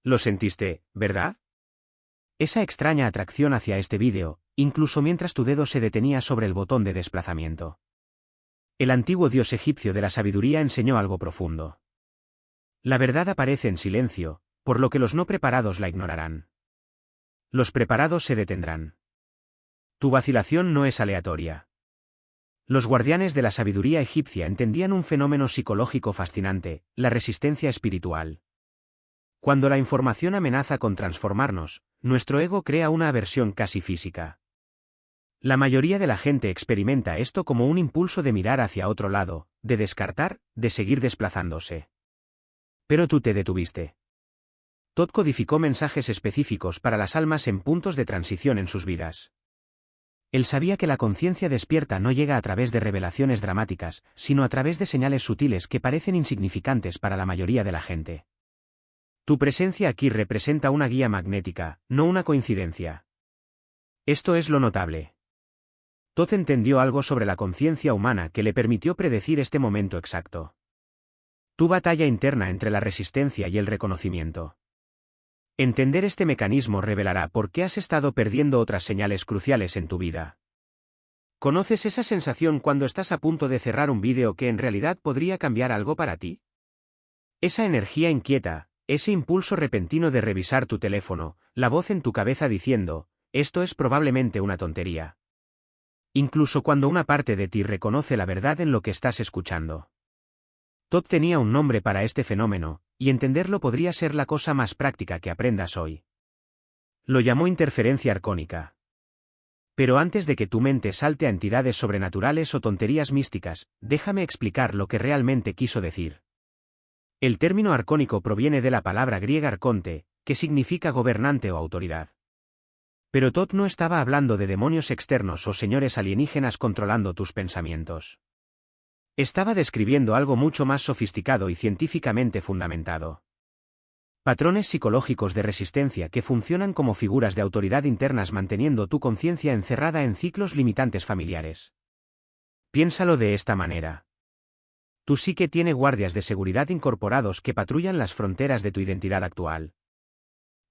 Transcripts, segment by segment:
Lo sentiste, ¿verdad? Esa extraña atracción hacia este vídeo, incluso mientras tu dedo se detenía sobre el botón de desplazamiento. El antiguo dios egipcio de la sabiduría enseñó algo profundo. La verdad aparece en silencio, por lo que los no preparados la ignorarán. Los preparados se detendrán. Tu vacilación no es aleatoria. Los guardianes de la sabiduría egipcia entendían un fenómeno psicológico fascinante, la resistencia espiritual. Cuando la información amenaza con transformarnos, nuestro ego crea una aversión casi física. La mayoría de la gente experimenta esto como un impulso de mirar hacia otro lado, de descartar, de seguir desplazándose. Pero tú te detuviste. Todd codificó mensajes específicos para las almas en puntos de transición en sus vidas. Él sabía que la conciencia despierta no llega a través de revelaciones dramáticas, sino a través de señales sutiles que parecen insignificantes para la mayoría de la gente. Tu presencia aquí representa una guía magnética, no una coincidencia. Esto es lo notable. Todd entendió algo sobre la conciencia humana que le permitió predecir este momento exacto. Tu batalla interna entre la resistencia y el reconocimiento. Entender este mecanismo revelará por qué has estado perdiendo otras señales cruciales en tu vida. ¿Conoces esa sensación cuando estás a punto de cerrar un vídeo que en realidad podría cambiar algo para ti? Esa energía inquieta, ese impulso repentino de revisar tu teléfono, la voz en tu cabeza diciendo, esto es probablemente una tontería. Incluso cuando una parte de ti reconoce la verdad en lo que estás escuchando. Todd tenía un nombre para este fenómeno, y entenderlo podría ser la cosa más práctica que aprendas hoy. Lo llamó interferencia arcónica. Pero antes de que tu mente salte a entidades sobrenaturales o tonterías místicas, déjame explicar lo que realmente quiso decir. El término arcónico proviene de la palabra griega arconte, que significa gobernante o autoridad. Pero Todd no estaba hablando de demonios externos o señores alienígenas controlando tus pensamientos. Estaba describiendo algo mucho más sofisticado y científicamente fundamentado. Patrones psicológicos de resistencia que funcionan como figuras de autoridad internas manteniendo tu conciencia encerrada en ciclos limitantes familiares. Piénsalo de esta manera. Tu psique tiene guardias de seguridad incorporados que patrullan las fronteras de tu identidad actual.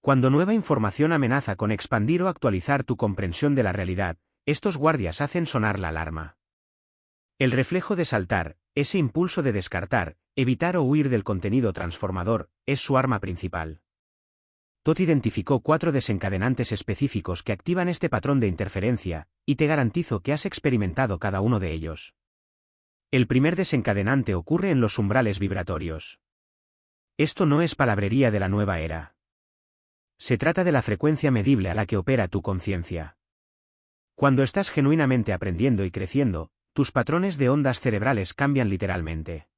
Cuando nueva información amenaza con expandir o actualizar tu comprensión de la realidad, estos guardias hacen sonar la alarma. El reflejo de saltar, ese impulso de descartar, evitar o huir del contenido transformador, es su arma principal. Todd identificó 4 desencadenantes específicos que activan este patrón de interferencia, y te garantizo que has experimentado cada uno de ellos. El primer desencadenante ocurre en los umbrales vibratorios. Esto no es palabrería de la nueva era. Se trata de la frecuencia medible a la que opera tu conciencia. Cuando estás genuinamente aprendiendo y creciendo, tus patrones de ondas cerebrales cambian literalmente.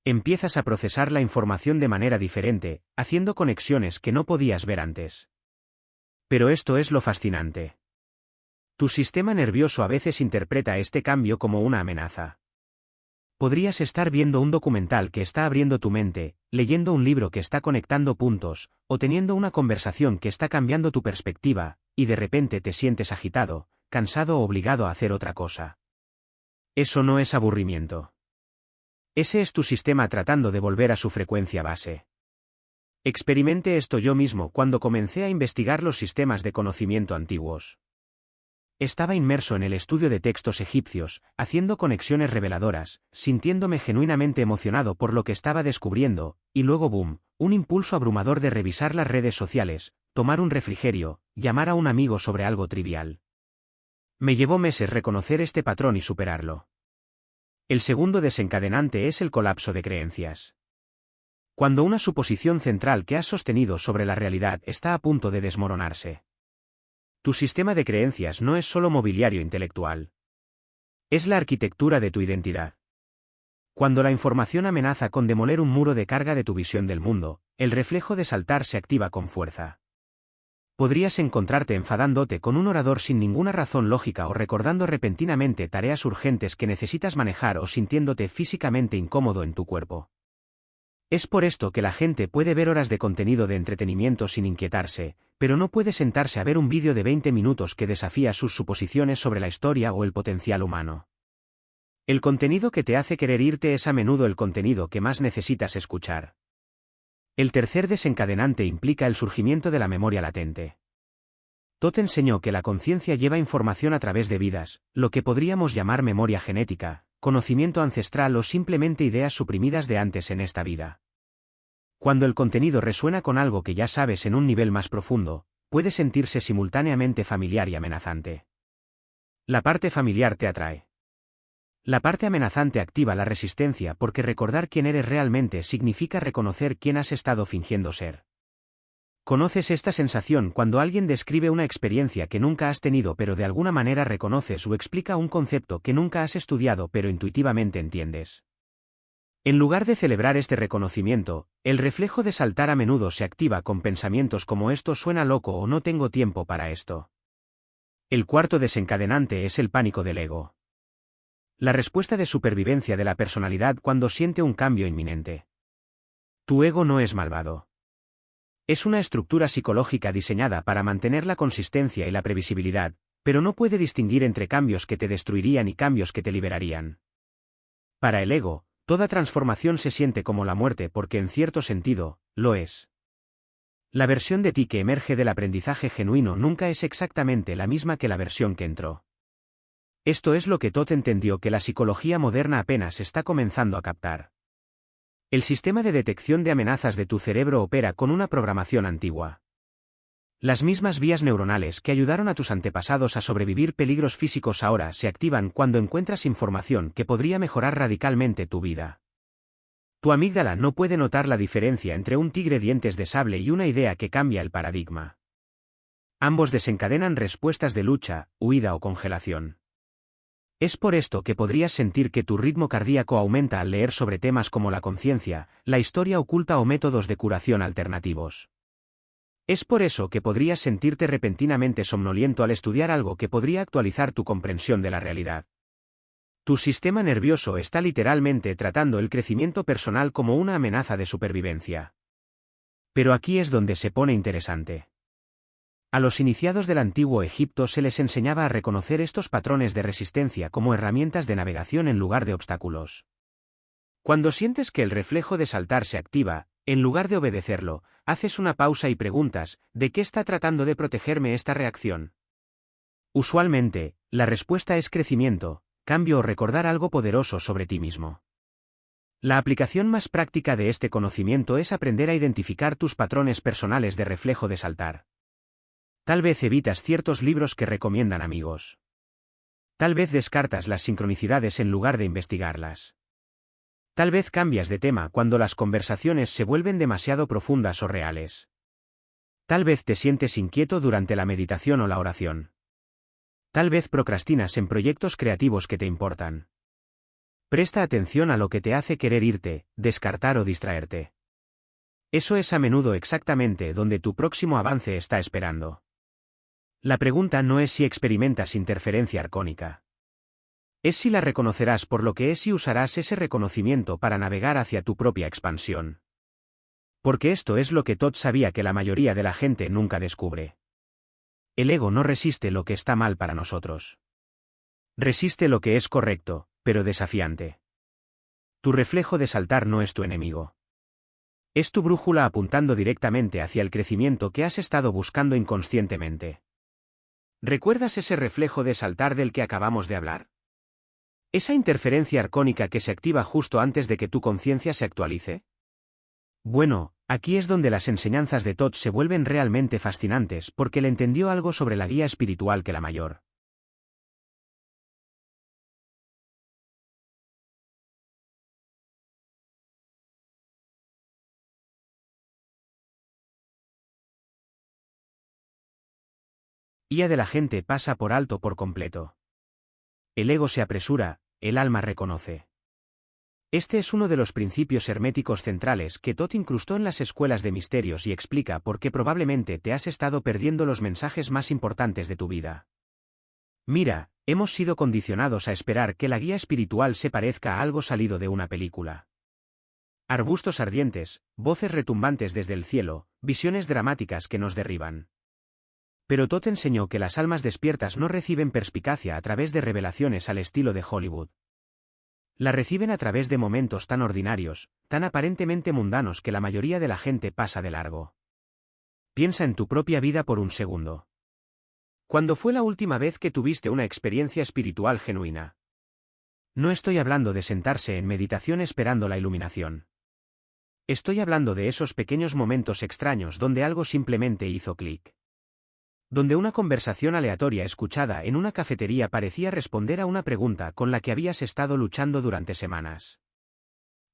Empiezas a procesar la información de manera diferente, haciendo conexiones que no podías ver antes. Pero esto es lo fascinante. Tu sistema nervioso a veces interpreta este cambio como una amenaza. Podrías estar viendo un documental que está abriendo tu mente, leyendo un libro que está conectando puntos, o teniendo una conversación que está cambiando tu perspectiva, y de repente te sientes agitado, cansado o obligado a hacer otra cosa. Eso no es aburrimiento. Ese es tu sistema tratando de volver a su frecuencia base. Experimenté esto yo mismo cuando comencé a investigar los sistemas de conocimiento antiguos. Estaba inmerso en el estudio de textos egipcios, haciendo conexiones reveladoras, sintiéndome genuinamente emocionado por lo que estaba descubriendo, y luego boom, un impulso abrumador de revisar las redes sociales, tomar un refrigerio, llamar a un amigo sobre algo trivial. Me llevó meses reconocer este patrón y superarlo. El segundo desencadenante es el colapso de creencias. Cuando una suposición central que has sostenido sobre la realidad está a punto de desmoronarse. Tu sistema de creencias no es solo mobiliario intelectual. Es la arquitectura de tu identidad. Cuando la información amenaza con demoler un muro de carga de tu visión del mundo, el reflejo de saltar se activa con fuerza. Podrías encontrarte enfadándote con un orador sin ninguna razón lógica o recordando repentinamente tareas urgentes que necesitas manejar o sintiéndote físicamente incómodo en tu cuerpo. Es por esto que la gente puede ver horas de contenido de entretenimiento sin inquietarse, pero no puede sentarse a ver un vídeo de 20 minutos que desafía sus suposiciones sobre la historia o el potencial humano. El contenido que te hace querer irte es a menudo el contenido que más necesitas escuchar. El tercer desencadenante implica el surgimiento de la memoria latente. Todd enseñó que la conciencia lleva información a través de vidas, lo que podríamos llamar memoria genética, conocimiento ancestral o simplemente ideas suprimidas de antes en esta vida. Cuando el contenido resuena con algo que ya sabes en un nivel más profundo, puede sentirse simultáneamente familiar y amenazante. La parte familiar te atrae. La parte amenazante activa la resistencia porque recordar quién eres realmente significa reconocer quién has estado fingiendo ser. ¿Conoces esta sensación cuando alguien describe una experiencia que nunca has tenido pero de alguna manera reconoces o explica un concepto que nunca has estudiado pero intuitivamente entiendes? En lugar de celebrar este reconocimiento, el reflejo de saltar a menudo se activa con pensamientos como esto suena loco o no tengo tiempo para esto. El cuarto desencadenante es el pánico del ego. La respuesta de supervivencia de la personalidad cuando siente un cambio inminente. Tu ego no es malvado. Es una estructura psicológica diseñada para mantener la consistencia y la previsibilidad, pero no puede distinguir entre cambios que te destruirían y cambios que te liberarían. Para el ego, toda transformación se siente como la muerte porque en cierto sentido, lo es. La versión de ti que emerge del aprendizaje genuino nunca es exactamente la misma que la versión que entró. Esto es lo que Todd entendió que la psicología moderna apenas está comenzando a captar. El sistema de detección de amenazas de tu cerebro opera con una programación antigua. Las mismas vías neuronales que ayudaron a tus antepasados a sobrevivir peligros físicos ahora se activan cuando encuentras información que podría mejorar radicalmente tu vida. Tu amígdala no puede notar la diferencia entre un tigre dientes de sable y una idea que cambia el paradigma. Ambos desencadenan respuestas de lucha, huida o congelación. Es por esto que podrías sentir que tu ritmo cardíaco aumenta al leer sobre temas como la conciencia, la historia oculta o métodos de curación alternativos. Es por eso que podrías sentirte repentinamente somnoliento al estudiar algo que podría actualizar tu comprensión de la realidad. Tu sistema nervioso está literalmente tratando el crecimiento personal como una amenaza de supervivencia. Pero aquí es donde se pone interesante. A los iniciados del antiguo Egipto se les enseñaba a reconocer estos patrones de resistencia como herramientas de navegación en lugar de obstáculos. Cuando sientes que el reflejo de saltar se activa, en lugar de obedecerlo, haces una pausa y preguntas, ¿de qué está tratando de protegerme esta reacción? Usualmente, la respuesta es crecimiento, cambio o recordar algo poderoso sobre ti mismo. La aplicación más práctica de este conocimiento es aprender a identificar tus patrones personales de reflejo de saltar. Tal vez evitas ciertos libros que recomiendan amigos. Tal vez descartas las sincronicidades en lugar de investigarlas. Tal vez cambias de tema cuando las conversaciones se vuelven demasiado profundas o reales. Tal vez te sientes inquieto durante la meditación o la oración. Tal vez procrastinas en proyectos creativos que te importan. Presta atención a lo que te hace querer irte, descartar o distraerte. Eso es a menudo exactamente donde tu próximo avance está esperando. La pregunta no es si experimentas interferencia arcónica. Es si la reconocerás por lo que es y usarás ese reconocimiento para navegar hacia tu propia expansión. Porque esto es lo que Todd sabía que la mayoría de la gente nunca descubre. El ego no resiste lo que está mal para nosotros. Resiste lo que es correcto, pero desafiante. Tu reflejo de saltar no es tu enemigo. Es tu brújula apuntando directamente hacia el crecimiento que has estado buscando inconscientemente. ¿Recuerdas ese reflejo de saltar del que acabamos de hablar? ¿Esa interferencia arcónica que se activa justo antes de que tu conciencia se actualice? Bueno, aquí es donde las enseñanzas de Todd se vuelven realmente fascinantes porque le entendió algo sobre la guía espiritual que la mayor. Guía de la gente pasa por alto por completo. El ego se apresura, el alma reconoce. Este es uno de los principios herméticos centrales que Todd incrustó en las escuelas de misterios y explica por qué probablemente te has estado perdiendo los mensajes más importantes de tu vida. Mira, hemos sido condicionados a esperar que la guía espiritual se parezca a algo salido de una película. Arbustos ardientes, voces retumbantes desde el cielo, visiones dramáticas que nos derriban. Pero Todd enseñó que las almas despiertas no reciben perspicacia a través de revelaciones al estilo de Hollywood. La reciben a través de momentos tan ordinarios, tan aparentemente mundanos que la mayoría de la gente pasa de largo. Piensa en tu propia vida por un segundo. ¿Cuándo fue la última vez que tuviste una experiencia espiritual genuina? No estoy hablando de sentarse en meditación esperando la iluminación. Estoy hablando de esos pequeños momentos extraños donde algo simplemente hizo clic. Donde una conversación aleatoria escuchada en una cafetería parecía responder a una pregunta con la que habías estado luchando durante semanas.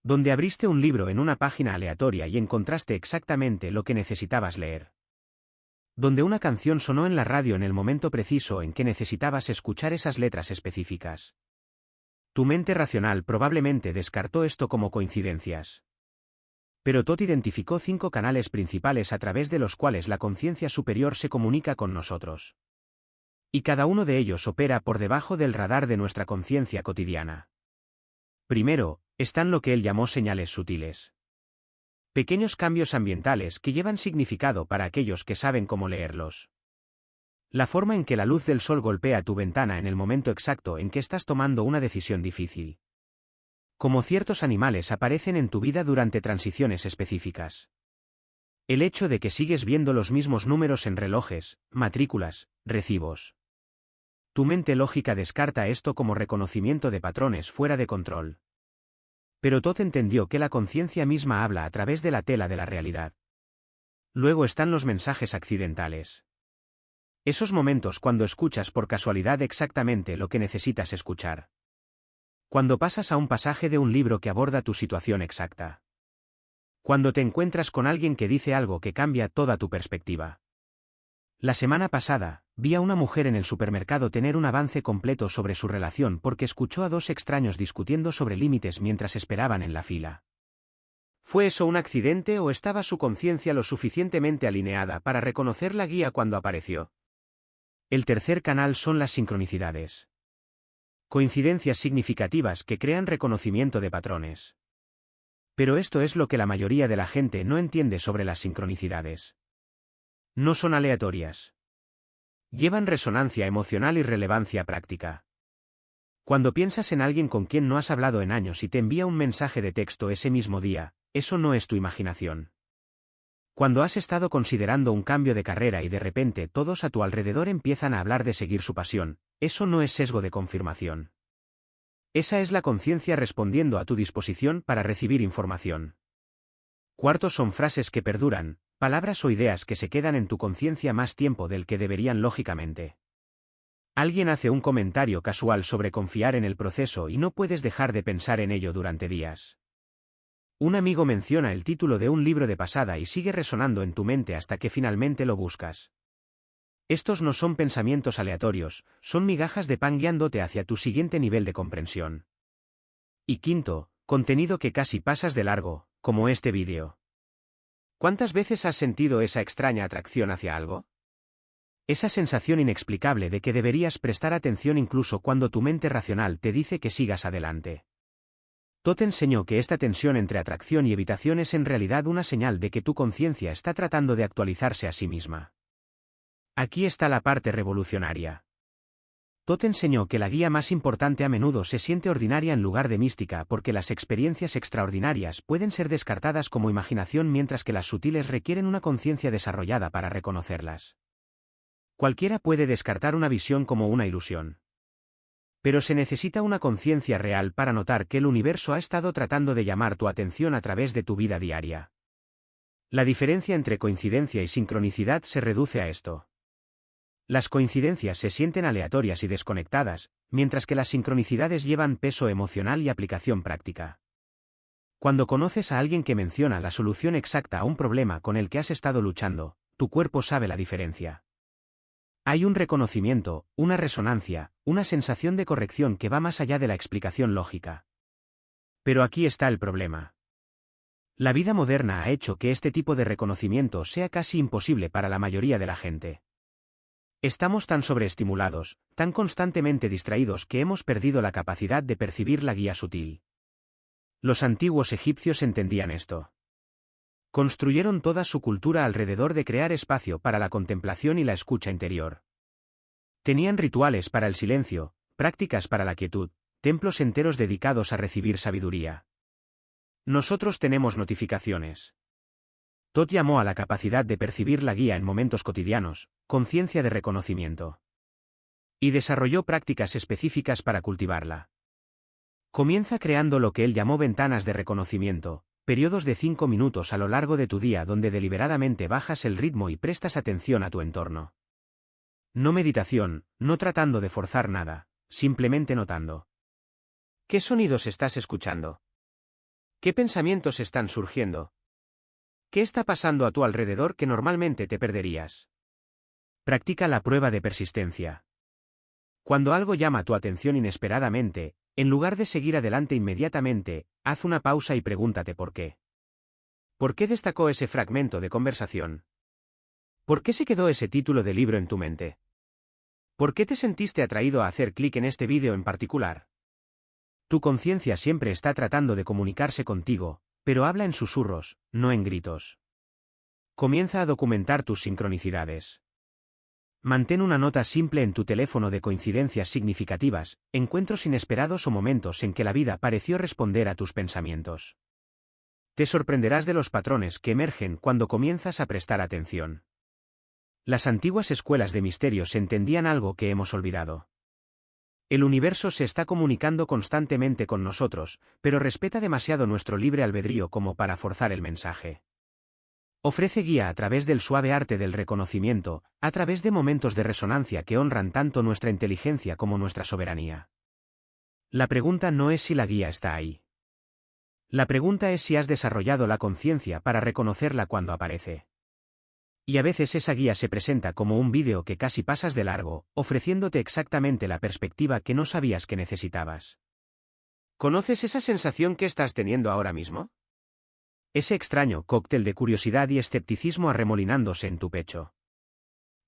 Donde abriste un libro en una página aleatoria y encontraste exactamente lo que necesitabas leer. Donde una canción sonó en la radio en el momento preciso en que necesitabas escuchar esas letras específicas. Tu mente racional probablemente descartó esto como coincidencias. Pero Todd identificó 5 canales principales a través de los cuales la conciencia superior se comunica con nosotros. Y cada uno de ellos opera por debajo del radar de nuestra conciencia cotidiana. Primero, están lo que él llamó señales sutiles. Pequeños cambios ambientales que llevan significado para aquellos que saben cómo leerlos. La forma en que la luz del sol golpea tu ventana en el momento exacto en que estás tomando una decisión difícil. Cómo ciertos animales aparecen en tu vida durante transiciones específicas. El hecho de que sigues viendo los mismos números en relojes, matrículas, recibos. Tu mente lógica descarta esto como reconocimiento de patrones fuera de control. Pero Todd entendió que la conciencia misma habla a través de la tela de la realidad. Luego están los mensajes accidentales. Esos momentos cuando escuchas por casualidad exactamente lo que necesitas escuchar. Cuando pasas a un pasaje de un libro que aborda tu situación exacta. Cuando te encuentras con alguien que dice algo que cambia toda tu perspectiva. La semana pasada, vi a una mujer en el supermercado tener un avance completo sobre su relación porque escuchó a 2 extraños discutiendo sobre límites mientras esperaban en la fila. ¿Fue eso un accidente o estaba su conciencia lo suficientemente alineada para reconocer la guía cuando apareció? El tercer canal son las sincronicidades. Coincidencias significativas que crean reconocimiento de patrones. Pero esto es lo que la mayoría de la gente no entiende sobre las sincronicidades. No son aleatorias. Llevan resonancia emocional y relevancia práctica. Cuando piensas en alguien con quien no has hablado en años y te envía un mensaje de texto ese mismo día, eso no es tu imaginación. Cuando has estado considerando un cambio de carrera y de repente todos a tu alrededor empiezan a hablar de seguir su pasión, eso no es sesgo de confirmación. Esa es la conciencia respondiendo a tu disposición para recibir información. Cuartos son frases que perduran, palabras o ideas que se quedan en tu conciencia más tiempo del que deberían lógicamente. Alguien hace un comentario casual sobre confiar en el proceso y no puedes dejar de pensar en ello durante días. Un amigo menciona el título de un libro de pasada y sigue resonando en tu mente hasta que finalmente lo buscas. Estos no son pensamientos aleatorios, son migajas de pan guiándote hacia tu siguiente nivel de comprensión. Y quinto, contenido que casi pasas de largo, como este vídeo. ¿Cuántas veces has sentido esa extraña atracción hacia algo? Esa sensación inexplicable de que deberías prestar atención incluso cuando tu mente racional te dice que sigas adelante. Todd enseñó que esta tensión entre atracción y evitación es en realidad una señal de que tu conciencia está tratando de actualizarse a sí misma. Aquí está la parte revolucionaria. Todd enseñó que la guía más importante a menudo se siente ordinaria en lugar de mística porque las experiencias extraordinarias pueden ser descartadas como imaginación mientras que las sutiles requieren una conciencia desarrollada para reconocerlas. Cualquiera puede descartar una visión como una ilusión. Pero se necesita una conciencia real para notar que el universo ha estado tratando de llamar tu atención a través de tu vida diaria. La diferencia entre coincidencia y sincronicidad se reduce a esto. Las coincidencias se sienten aleatorias y desconectadas, mientras que las sincronicidades llevan peso emocional y aplicación práctica. Cuando conoces a alguien que menciona la solución exacta a un problema con el que has estado luchando, tu cuerpo sabe la diferencia. Hay un reconocimiento, una resonancia, una sensación de corrección que va más allá de la explicación lógica. Pero aquí está el problema. La vida moderna ha hecho que este tipo de reconocimiento sea casi imposible para la mayoría de la gente. Estamos tan sobreestimulados, tan constantemente distraídos que hemos perdido la capacidad de percibir la guía sutil. Los antiguos egipcios entendían esto. Construyeron toda su cultura alrededor de crear espacio para la contemplación y la escucha interior. Tenían rituales para el silencio, prácticas para la quietud, templos enteros dedicados a recibir sabiduría. Nosotros tenemos notificaciones. Todd llamó a la capacidad de percibir la guía en momentos cotidianos, conciencia de reconocimiento. Y desarrolló prácticas específicas para cultivarla. Comienza creando lo que él llamó ventanas de reconocimiento, periodos de 5 minutos a lo largo de tu día donde deliberadamente bajas el ritmo y prestas atención a tu entorno. No meditación, no tratando de forzar nada, simplemente notando. ¿Qué sonidos estás escuchando? ¿Qué pensamientos están surgiendo? ¿Qué está pasando a tu alrededor que normalmente te perderías? Practica la prueba de persistencia. Cuando algo llama tu atención inesperadamente, en lugar de seguir adelante inmediatamente, haz una pausa y pregúntate por qué. ¿Por qué destacó ese fragmento de conversación? ¿Por qué se quedó ese título de libro en tu mente? ¿Por qué te sentiste atraído a hacer clic en este vídeo en particular? Tu conciencia siempre está tratando de comunicarse contigo, pero habla en susurros, no en gritos. Comienza a documentar tus sincronicidades. Mantén una nota simple en tu teléfono de coincidencias significativas, encuentros inesperados o momentos en que la vida pareció responder a tus pensamientos. Te sorprenderás de los patrones que emergen cuando comienzas a prestar atención. Las antiguas escuelas de misterios entendían algo que hemos olvidado. El universo se está comunicando constantemente con nosotros, pero respeta demasiado nuestro libre albedrío como para forzar el mensaje. Ofrece guía a través del suave arte del reconocimiento, a través de momentos de resonancia que honran tanto nuestra inteligencia como nuestra soberanía. La pregunta no es si la guía está ahí. La pregunta es si has desarrollado la conciencia para reconocerla cuando aparece. Y a veces esa guía se presenta como un vídeo que casi pasas de largo, ofreciéndote exactamente la perspectiva que no sabías que necesitabas. ¿Conoces esa sensación que estás teniendo ahora mismo? Ese extraño cóctel de curiosidad y escepticismo arremolinándose en tu pecho.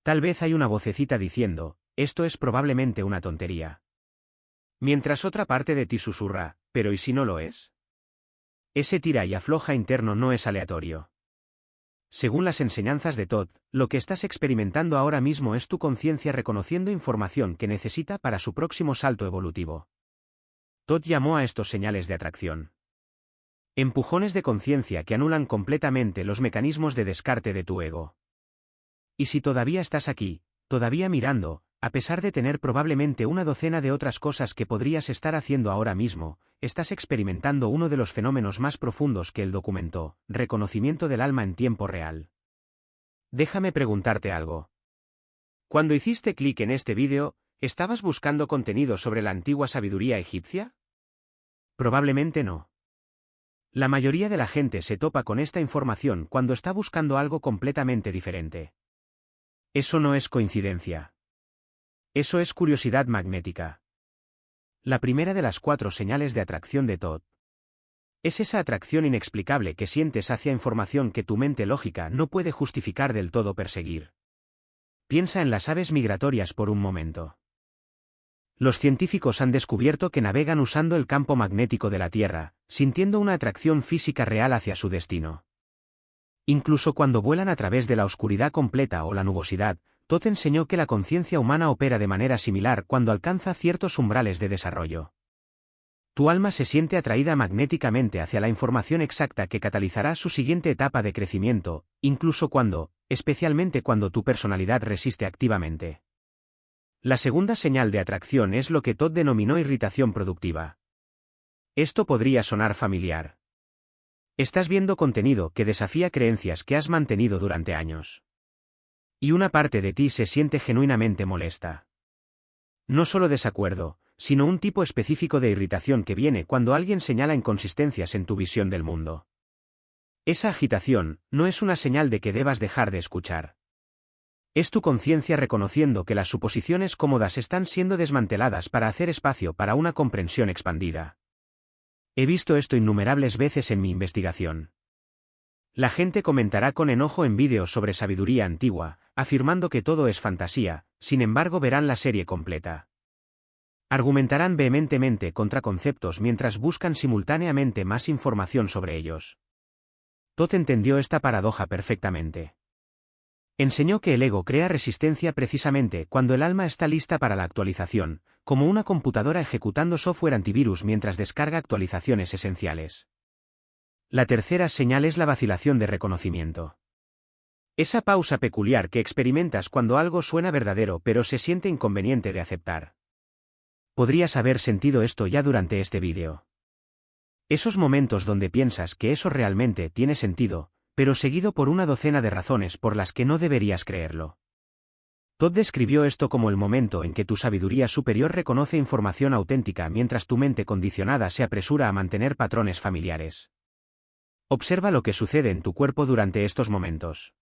Tal vez hay una vocecita diciendo, esto es probablemente una tontería. Mientras otra parte de ti susurra, ¿pero y si no lo es? Ese tira y afloja interno no es aleatorio. Según las enseñanzas de Todd, lo que estás experimentando ahora mismo es tu conciencia reconociendo información que necesita para su próximo salto evolutivo. Todd llamó a estos señales de atracción. Empujones de conciencia que anulan completamente los mecanismos de descarte de tu ego. Y si todavía estás aquí, todavía mirando, a pesar de tener probablemente una docena de otras cosas que podrías estar haciendo ahora mismo, estás experimentando uno de los fenómenos más profundos que él documentó, reconocimiento del alma en tiempo real. Déjame preguntarte algo. Cuando hiciste clic en este vídeo, ¿estabas buscando contenido sobre la antigua sabiduría egipcia? Probablemente no. La mayoría de la gente se topa con esta información cuando está buscando algo completamente diferente. Eso no es coincidencia. Eso es curiosidad magnética. La primera de las 4 señales de atracción de Todd. Es esa atracción inexplicable que sientes hacia información que tu mente lógica no puede justificar del todo perseguir. Piensa en las aves migratorias por un momento. Los científicos han descubierto que navegan usando el campo magnético de la Tierra, sintiendo una atracción física real hacia su destino. Incluso cuando vuelan a través de la oscuridad completa o la nubosidad, Todd enseñó que la conciencia humana opera de manera similar cuando alcanza ciertos umbrales de desarrollo. Tu alma se siente atraída magnéticamente hacia la información exacta que catalizará su siguiente etapa de crecimiento, incluso especialmente cuando tu personalidad resiste activamente. La segunda señal de atracción es lo que Todd denominó irritación productiva. Esto podría sonar familiar. Estás viendo contenido que desafía creencias que has mantenido durante años. Y una parte de ti se siente genuinamente molesta. No solo desacuerdo, sino un tipo específico de irritación que viene cuando alguien señala inconsistencias en tu visión del mundo. Esa agitación no es una señal de que debas dejar de escuchar. Es tu conciencia reconociendo que las suposiciones cómodas están siendo desmanteladas para hacer espacio para una comprensión expandida. He visto esto innumerables veces en mi investigación. La gente comentará con enojo en vídeos sobre sabiduría antigua, afirmando que todo es fantasía, sin embargo verán la serie completa. Argumentarán vehementemente contra conceptos mientras buscan simultáneamente más información sobre ellos. Todd entendió esta paradoja perfectamente. Enseñó que el ego crea resistencia precisamente cuando el alma está lista para la actualización, como una computadora ejecutando software antivirus mientras descarga actualizaciones esenciales. La tercera señal es la vacilación de reconocimiento. Esa pausa peculiar que experimentas cuando algo suena verdadero pero se siente inconveniente de aceptar. Podrías haber sentido esto ya durante este vídeo. Esos momentos donde piensas que eso realmente tiene sentido, pero seguido por una docena de razones por las que no deberías creerlo. Todd describió esto como el momento en que tu sabiduría superior reconoce información auténtica mientras tu mente condicionada se apresura a mantener patrones familiares. Observa lo que sucede en tu cuerpo durante estos momentos.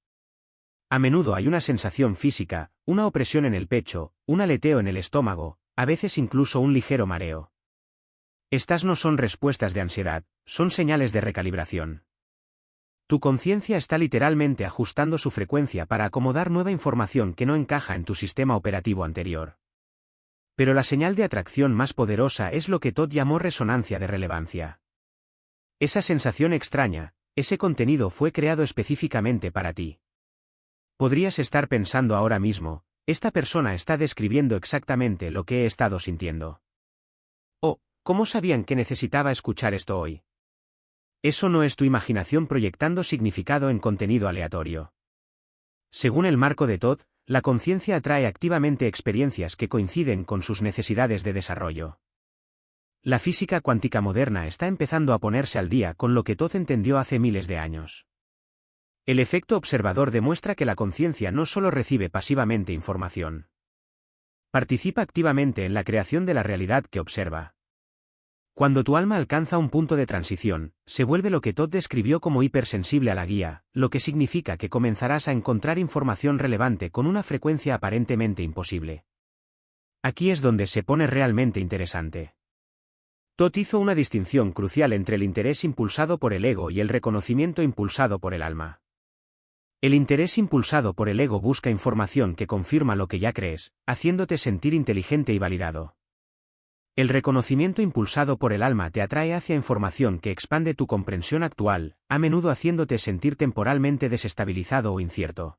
A menudo hay una sensación física, una opresión en el pecho, un aleteo en el estómago, a veces incluso un ligero mareo. Estas no son respuestas de ansiedad, son señales de recalibración. Tu conciencia está literalmente ajustando su frecuencia para acomodar nueva información que no encaja en tu sistema operativo anterior. Pero la señal de atracción más poderosa es lo que Todd llamó resonancia de relevancia. Esa sensación extraña, ese contenido fue creado específicamente para ti. Podrías estar pensando ahora mismo, esta persona está describiendo exactamente lo que he estado sintiendo. Oh, ¿cómo sabían que necesitaba escuchar esto hoy? Eso no es tu imaginación proyectando significado en contenido aleatorio. Según el marco de Todd, la conciencia atrae activamente experiencias que coinciden con sus necesidades de desarrollo. La física cuántica moderna está empezando a ponerse al día con lo que Todd entendió hace miles de años. El efecto observador demuestra que la conciencia no solo recibe pasivamente información. Participa activamente en la creación de la realidad que observa. Cuando tu alma alcanza un punto de transición, se vuelve lo que Todd describió como hipersensible a la guía, lo que significa que comenzarás a encontrar información relevante con una frecuencia aparentemente imposible. Aquí es donde se pone realmente interesante. Todd hizo una distinción crucial entre el interés impulsado por el ego y el reconocimiento impulsado por el alma. El interés impulsado por el ego busca información que confirma lo que ya crees, haciéndote sentir inteligente y validado. El reconocimiento impulsado por el alma te atrae hacia información que expande tu comprensión actual, a menudo haciéndote sentir temporalmente desestabilizado o incierto.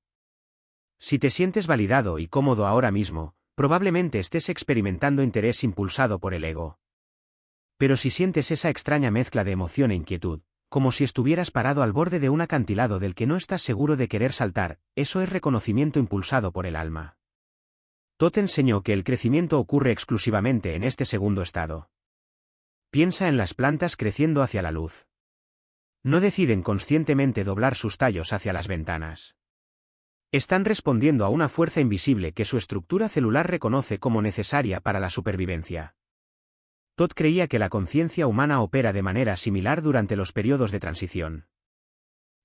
Si te sientes validado y cómodo ahora mismo, probablemente estés experimentando interés impulsado por el ego. Pero si sientes esa extraña mezcla de emoción e inquietud, como si estuvieras parado al borde de un acantilado del que no estás seguro de querer saltar, eso es reconocimiento impulsado por el alma. Todd enseñó que el crecimiento ocurre exclusivamente en este segundo estado. Piensa en las plantas creciendo hacia la luz. No deciden conscientemente doblar sus tallos hacia las ventanas. Están respondiendo a una fuerza invisible que su estructura celular reconoce como necesaria para la supervivencia. Todd creía que la conciencia humana opera de manera similar durante los periodos de transición.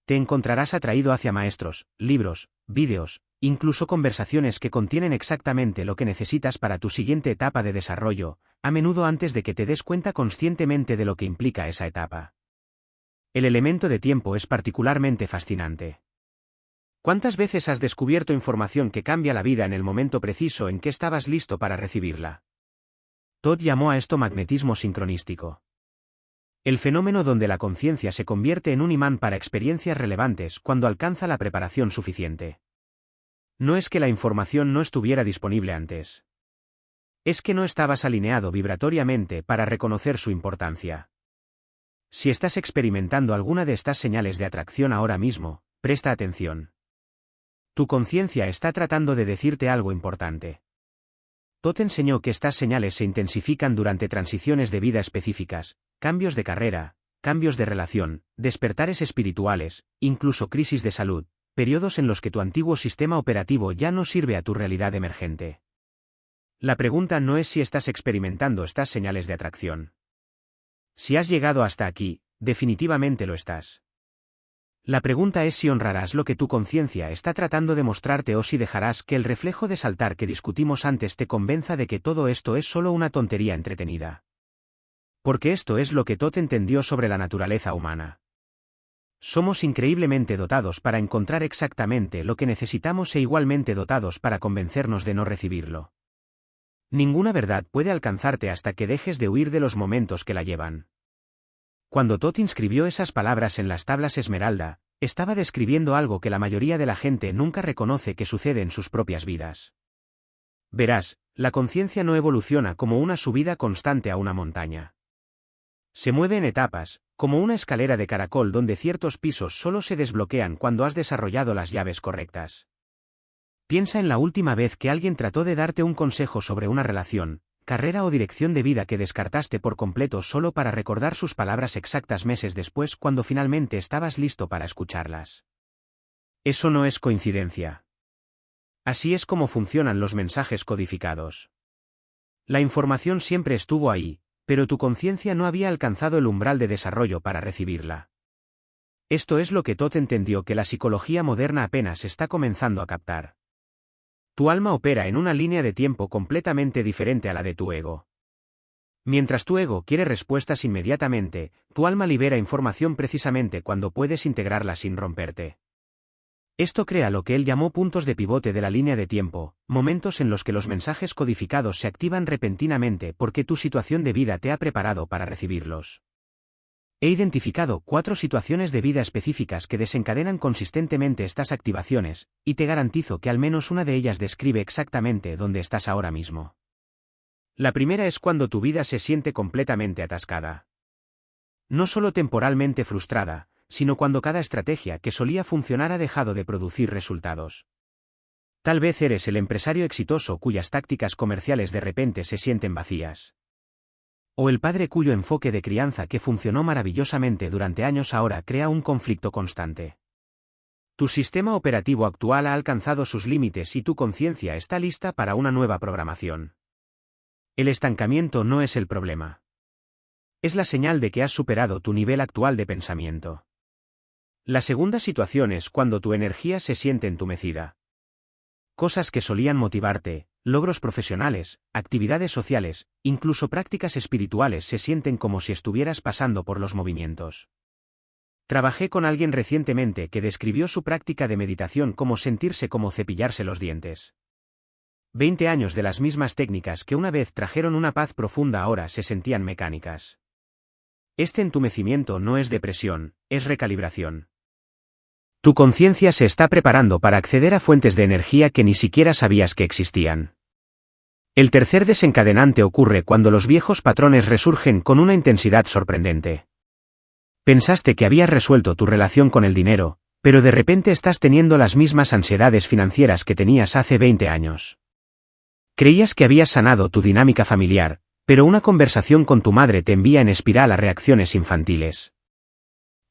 Te encontrarás atraído hacia maestros, libros, vídeos, incluso conversaciones que contienen exactamente lo que necesitas para tu siguiente etapa de desarrollo, a menudo antes de que te des cuenta conscientemente de lo que implica esa etapa. El elemento de tiempo es particularmente fascinante. ¿Cuántas veces has descubierto información que cambia la vida en el momento preciso en que estabas listo para recibirla? Todd llamó a esto magnetismo sincronístico. El fenómeno donde la conciencia se convierte en un imán para experiencias relevantes cuando alcanza la preparación suficiente. No es que la información no estuviera disponible antes. Es que no estabas alineado vibratoriamente para reconocer su importancia. Si estás experimentando alguna de estas señales de atracción ahora mismo, presta atención. Tu conciencia está tratando de decirte algo importante. Todd enseñó que estas señales se intensifican durante transiciones de vida específicas, cambios de carrera, cambios de relación, despertares espirituales, incluso crisis de salud, periodos en los que tu antiguo sistema operativo ya no sirve a tu realidad emergente. La pregunta no es si estás experimentando estas señales de atracción. Si has llegado hasta aquí, definitivamente lo estás. La pregunta es si honrarás lo que tu conciencia está tratando de mostrarte o si dejarás que el reflejo de saltar que discutimos antes te convenza de que todo esto es solo una tontería entretenida. Porque esto es lo que Todd entendió sobre la naturaleza humana. Somos increíblemente dotados para encontrar exactamente lo que necesitamos e igualmente dotados para convencernos de no recibirlo. Ninguna verdad puede alcanzarte hasta que dejes de huir de los momentos que la llevan. Cuando Todd inscribió esas palabras en las tablas esmeralda, Estaba describiendo algo que la mayoría de la gente nunca reconoce que sucede en sus propias vidas. Verás, la conciencia no evoluciona como una subida constante a una montaña. Se mueve en etapas, como una escalera de caracol donde ciertos pisos solo se desbloquean cuando has desarrollado las llaves correctas. Piensa en la última vez que alguien trató de darte un consejo sobre una relación, carrera o dirección de vida que descartaste por completo solo para recordar sus palabras exactas meses después cuando finalmente estabas listo para escucharlas. Eso no es coincidencia. Así es como funcionan los mensajes codificados. La información siempre estuvo ahí, pero tu conciencia no había alcanzado el umbral de desarrollo para recibirla. Esto es lo que Todd entendió que la psicología moderna apenas está comenzando a captar. Tu alma opera en una línea de tiempo completamente diferente a la de tu ego. Mientras tu ego quiere respuestas inmediatamente, tu alma libera información precisamente cuando puedes integrarla sin romperte. Esto crea lo que él llamó puntos de pivote de la línea de tiempo, momentos en los que los mensajes codificados se activan repentinamente porque tu situación de vida te ha preparado para recibirlos. He identificado 4 situaciones de vida específicas que desencadenan consistentemente estas activaciones, y te garantizo que al menos una de ellas describe exactamente dónde estás ahora mismo. La primera es cuando tu vida se siente completamente atascada. No solo temporalmente frustrada, sino cuando cada estrategia que solía funcionar ha dejado de producir resultados. Tal vez eres el empresario exitoso cuyas tácticas comerciales de repente se sienten vacías. O el padre cuyo enfoque de crianza que funcionó maravillosamente durante años ahora crea un conflicto constante. Tu sistema operativo actual ha alcanzado sus límites y tu conciencia está lista para una nueva programación. El estancamiento no es el problema. Es la señal de que has superado tu nivel actual de pensamiento. La segunda situación es cuando tu energía se siente entumecida. Cosas que solían motivarte, logros profesionales, actividades sociales, incluso prácticas espirituales se sienten como si estuvieras pasando por los movimientos. Trabajé con alguien recientemente que describió su práctica de meditación como sentirse como cepillarse los dientes. 20 años de las mismas técnicas que una vez trajeron una paz profunda ahora se sentían mecánicas. Este entumecimiento no es depresión, es recalibración. Tu conciencia se está preparando para acceder a fuentes de energía que ni siquiera sabías que existían. El tercer desencadenante ocurre cuando los viejos patrones resurgen con una intensidad sorprendente. Pensaste que habías resuelto tu relación con el dinero, pero de repente estás teniendo las mismas ansiedades financieras que tenías hace 20 años. Creías que habías sanado tu dinámica familiar, pero una conversación con tu madre te envía en espiral a reacciones infantiles.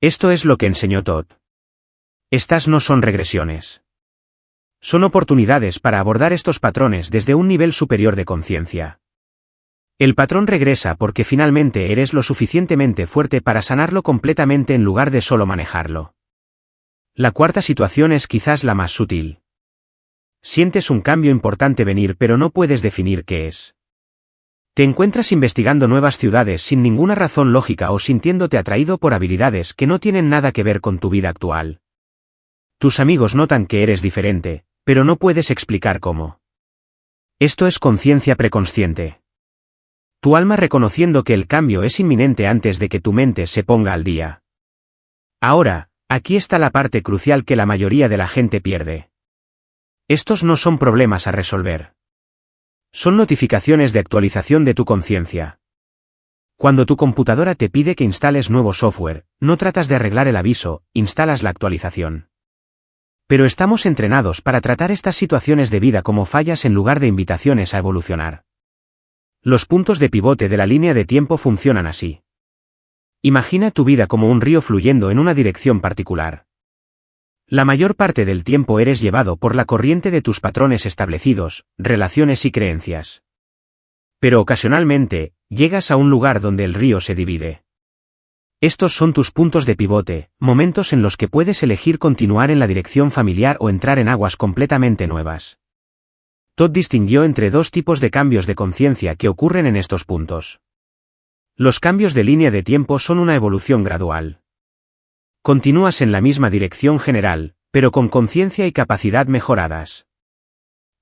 Esto es lo que enseñó Todd. Estas no son regresiones. Son oportunidades para abordar estos patrones desde un nivel superior de conciencia. El patrón regresa porque finalmente eres lo suficientemente fuerte para sanarlo completamente en lugar de solo manejarlo. La cuarta situación es quizás la más sutil. Sientes un cambio importante venir pero no puedes definir qué es. Te encuentras investigando nuevas ciudades sin ninguna razón lógica o sintiéndote atraído por habilidades que no tienen nada que ver con tu vida actual. Tus amigos notan que eres diferente, pero no puedes explicar cómo. Esto es conciencia preconsciente. Tu alma reconociendo que el cambio es inminente antes de que tu mente se ponga al día. Ahora, aquí está la parte crucial que la mayoría de la gente pierde. Estos no son problemas a resolver. Son notificaciones de actualización de tu conciencia. Cuando tu computadora te pide que instales nuevo software, no tratas de arreglar el aviso, instalas la actualización. Pero estamos entrenados para tratar estas situaciones de vida como fallas en lugar de invitaciones a evolucionar. Los puntos de pivote de la línea de tiempo funcionan así. Imagina tu vida como un río fluyendo en una dirección particular. La mayor parte del tiempo eres llevado por la corriente de tus patrones establecidos, relaciones y creencias. Pero ocasionalmente, llegas a un lugar donde el río se divide. Estos son tus puntos de pivote, momentos en los que puedes elegir continuar en la dirección familiar o entrar en aguas completamente nuevas. Todd distinguió entre 2 tipos de cambios de conciencia que ocurren en estos puntos. Los cambios de línea de tiempo son una evolución gradual. Continúas en la misma dirección general, pero con conciencia y capacidad mejoradas.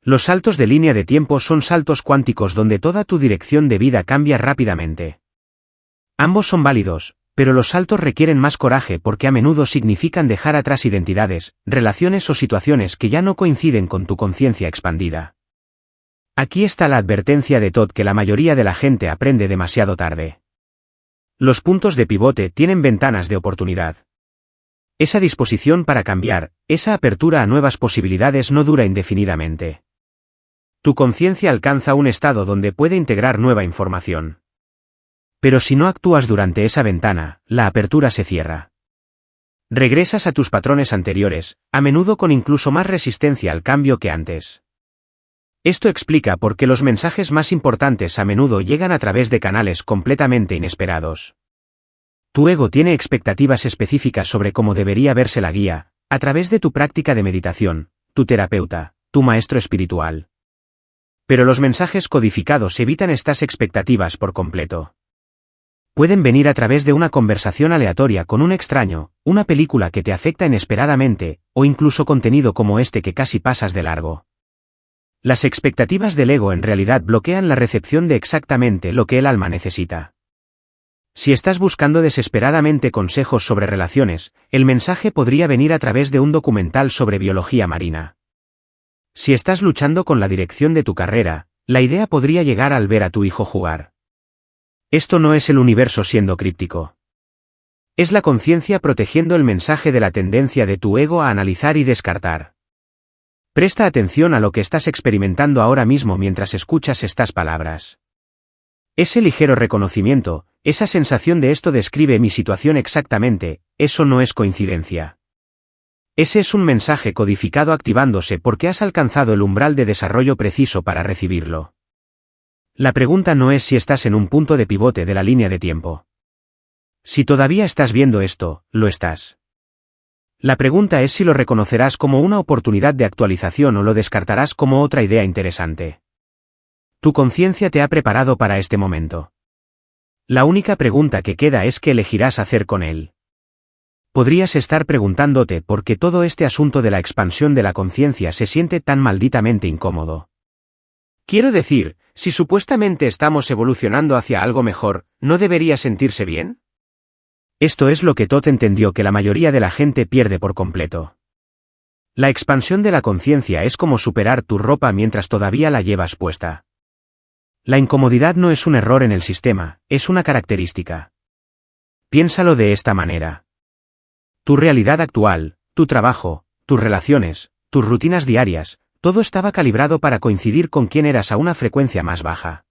Los saltos de línea de tiempo son saltos cuánticos donde toda tu dirección de vida cambia rápidamente. Ambos son válidos, Pero los saltos requieren más coraje porque a menudo significan dejar atrás identidades, relaciones o situaciones que ya no coinciden con tu conciencia expandida. Aquí está la advertencia de Todd que la mayoría de la gente aprende demasiado tarde. Los puntos de pivote tienen ventanas de oportunidad. Esa disposición para cambiar, esa apertura a nuevas posibilidades no dura indefinidamente. Tu conciencia alcanza un estado donde puede integrar nueva información. Pero si no actúas durante esa ventana, la apertura se cierra. Regresas a tus patrones anteriores, a menudo con incluso más resistencia al cambio que antes. Esto explica por qué los mensajes más importantes a menudo llegan a través de canales completamente inesperados. Tu ego tiene expectativas específicas sobre cómo debería verse la guía, a través de tu práctica de meditación, tu terapeuta, tu maestro espiritual. Pero los mensajes codificados evitan estas expectativas por completo. Pueden venir a través de una conversación aleatoria con un extraño, una película que te afecta inesperadamente, o incluso contenido como este que casi pasas de largo. Las expectativas del ego en realidad bloquean la recepción de exactamente lo que el alma necesita. Si estás buscando desesperadamente consejos sobre relaciones, el mensaje podría venir a través de un documental sobre biología marina. Si estás luchando con la dirección de tu carrera, la idea podría llegar al ver a tu hijo jugar. Esto no es el universo siendo críptico. Es la conciencia protegiendo el mensaje de la tendencia de tu ego a analizar y descartar. Presta atención a lo que estás experimentando ahora mismo mientras escuchas estas palabras. Ese ligero reconocimiento, esa sensación de esto describe mi situación exactamente, eso no es coincidencia. Ese es un mensaje codificado activándose porque has alcanzado el umbral de desarrollo preciso para recibirlo. La pregunta no es si estás en un punto de pivote de la línea de tiempo. Si todavía estás viendo esto, lo estás. La pregunta es si lo reconocerás como una oportunidad de actualización o lo descartarás como otra idea interesante. Tu conciencia te ha preparado para este momento. La única pregunta que queda es qué elegirás hacer con él. Podrías estar preguntándote por qué todo este asunto de la expansión de la conciencia se siente tan malditamente incómodo. Quiero decir, si supuestamente estamos evolucionando hacia algo mejor, ¿no debería sentirse bien? Esto es lo que Todd entendió que la mayoría de la gente pierde por completo. La expansión de la conciencia es como superar tu ropa mientras todavía la llevas puesta. La incomodidad no es un error en el sistema, es una característica. Piénsalo de esta manera. Tu realidad actual, tu trabajo, tus relaciones, tus rutinas diarias, todo estaba calibrado para coincidir con quién eras a una frecuencia más baja.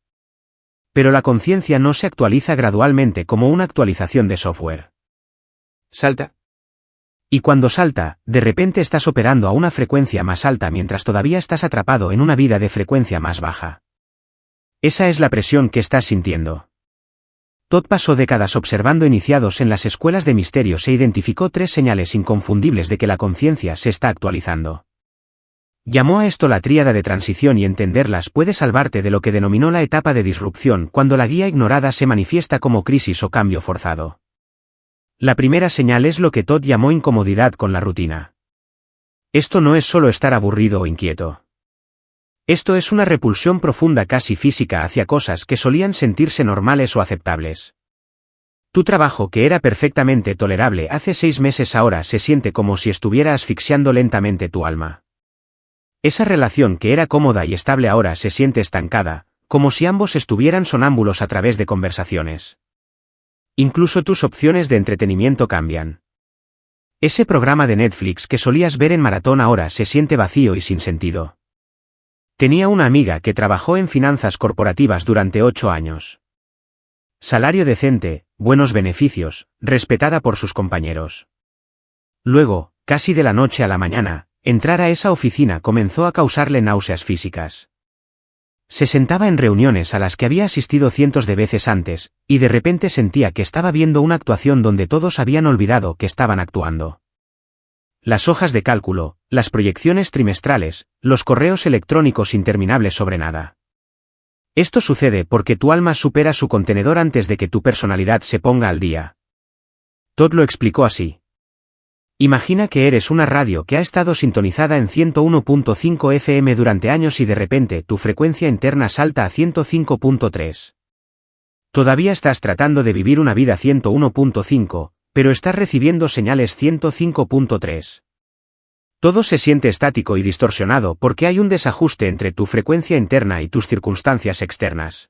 Pero la conciencia no se actualiza gradualmente como una actualización de software. Salta. Y cuando salta, de repente estás operando a una frecuencia más alta mientras todavía estás atrapado en una vida de frecuencia más baja. Esa es la presión que estás sintiendo. Todd pasó décadas observando iniciados en las escuelas de misterios e identificó 3 señales inconfundibles de que la conciencia se está actualizando. Llamó a esto la tríada de transición y entenderlas puede salvarte de lo que denominó la etapa de disrupción cuando la guía ignorada se manifiesta como crisis o cambio forzado. La primera señal es lo que Todd llamó incomodidad con la rutina. Esto no es solo estar aburrido o inquieto. Esto es una repulsión profunda casi física hacia cosas que solían sentirse normales o aceptables. Tu trabajo que era perfectamente tolerable hace 6 meses ahora se siente como si estuviera asfixiando lentamente tu alma. Esa relación que era cómoda y estable ahora se siente estancada, como si ambos estuvieran sonámbulos a través de conversaciones. Incluso tus opciones de entretenimiento cambian. Ese programa de Netflix que solías ver en maratón ahora se siente vacío y sin sentido. Tenía una amiga que trabajó en finanzas corporativas durante 8 años. Salario decente, buenos beneficios, respetada por sus compañeros. Luego, casi de la noche a la mañana, entrar a esa oficina comenzó a causarle náuseas físicas. Se sentaba en reuniones a las que había asistido cientos de veces antes, y de repente sentía que estaba viendo una actuación donde todos habían olvidado que estaban actuando. Las hojas de cálculo, las proyecciones trimestrales, los correos electrónicos interminables sobre nada. Esto sucede porque tu alma supera su contenedor antes de que tu personalidad se ponga al día. Todd lo explicó así. Imagina que eres una radio que ha estado sintonizada en 101.5 FM durante años y de repente tu frecuencia interna salta a 105.3. Todavía estás tratando de vivir una vida 101.5, pero estás recibiendo señales 105.3. Todo se siente estático y distorsionado porque hay un desajuste entre tu frecuencia interna y tus circunstancias externas.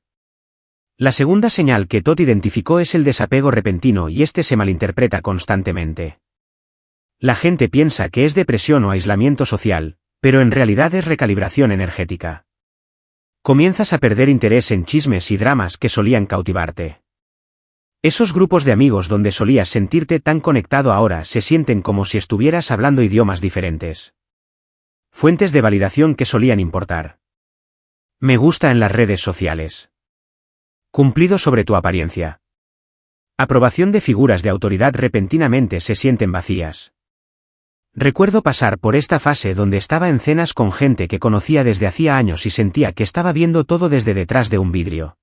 La segunda señal que Todd identificó es el desapego repentino y este se malinterpreta constantemente. La gente piensa que es depresión o aislamiento social, pero en realidad es recalibración energética. Comienzas a perder interés en chismes y dramas que solían cautivarte. Esos grupos de amigos donde solías sentirte tan conectado ahora se sienten como si estuvieras hablando idiomas diferentes. Fuentes de validación que solían importar. Me gusta en las redes sociales. Cumplido sobre tu apariencia. Aprobación de figuras de autoridad repentinamente se sienten vacías. Recuerdo pasar por esta fase donde estaba en cenas con gente que conocía desde hacía años y sentía que estaba viendo todo desde detrás de un vidrio.